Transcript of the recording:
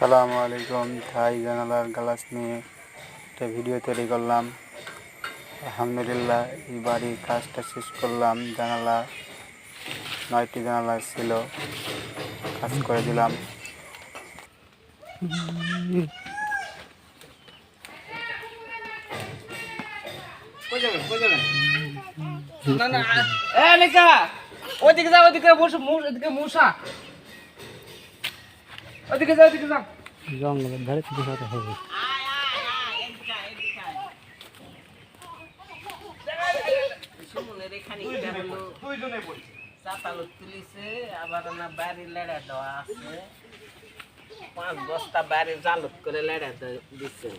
আসসালামু আলাইকুম। থাই জানালার গ্লাস নিয়ে একটা ভিডিও তৈরি করলাম। আলহামদুলিল্লাহ এই বাড়ির কাজটা শেষ করলাম। জানালা 9টি জানালা ছিল, কাজ করে দিলাম। না না এ লেখা ওদিকে যাও, ওদিকে বসে ওদিকে মশা, ওদিকে যাও, ওদিকে যাও। জঙ্গলের ধারে কিছু কথা হবে। আবার না বাড়ি লেড়া দেওয়া আছে, 5 বস্তা বাড়ি জালত করে লেড়া দিচ্ছে।